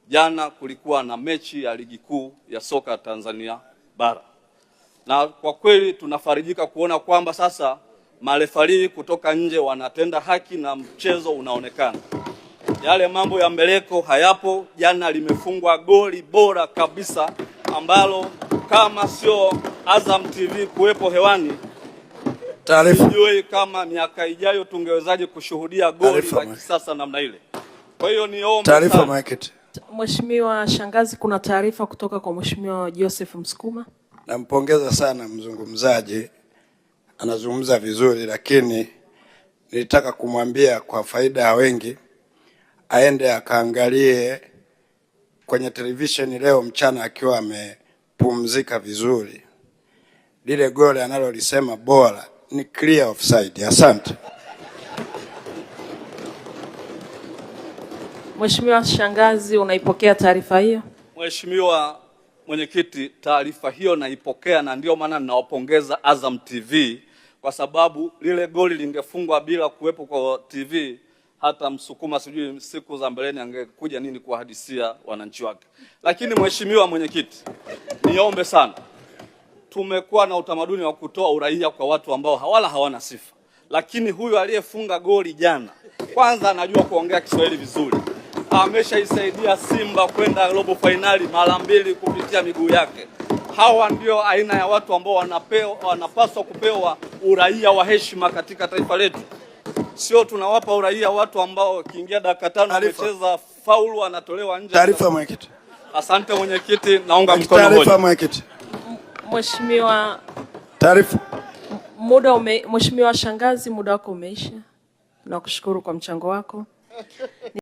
jana kulikuwa na mechi ya ligi kuu ya soka Tanzania bara, na kwa kweli tunafarijika kuona kwamba sasa marefari kutoka nje wanatenda haki na mchezo unaonekana. Yale mambo ya mbeleko hayapo. Jana limefungwa goli bora kabisa ambalo kama sio Azam TV kuwepo hewani, sijui kama miaka ijayo tungewezaje kushuhudia goli la kisasa namna ile. Kwa hiyo niombe taarifa. Mheshimiwa Shangazi, kuna taarifa kutoka kwa Mheshimiwa Joseph Msukuma. Nampongeza sana mzungumzaji, anazungumza vizuri, lakini nilitaka kumwambia kwa faida ya wengi aende akaangalie kwenye televisheni leo mchana akiwa amepumzika vizuri. Lile goli analolisema bora ni clear offside. Asante. Mheshimiwa Shangazi, unaipokea taarifa hiyo? Mheshimiwa Mwenyekiti, taarifa hiyo naipokea, na ndio maana ninawapongeza Azam TV kwa sababu lile goli lingefungwa bila kuwepo kwa TV, hata Msukuma sijui siku za mbeleni angekuja nini kuwahadisia wananchi wake. Lakini Mheshimiwa Mwenyekiti, niombe sana, tumekuwa na utamaduni wa kutoa uraia kwa watu ambao hawana sifa, lakini huyu aliyefunga goli jana kwanza anajua kuongea Kiswahili vizuri, ameshaisaidia Simba kwenda robo finali mara 2 kupitia miguu yake. Hawa ndio aina ya watu ambao wanapaswa kupewa uraia wa heshima katika taifa letu. Sio tunawapa uraia watu ambao kiingia dakika 5 wamecheza faulu anatolewa nje. Taarifa Mwenyekiti. Asante Mwenyekiti, naunga mkono hoja. Taarifa Mwenyekiti. Mheshimiwa, taarifa. Mheshimiwa Shangazi, muda wako umeisha. Nakushukuru kwa mchango wako.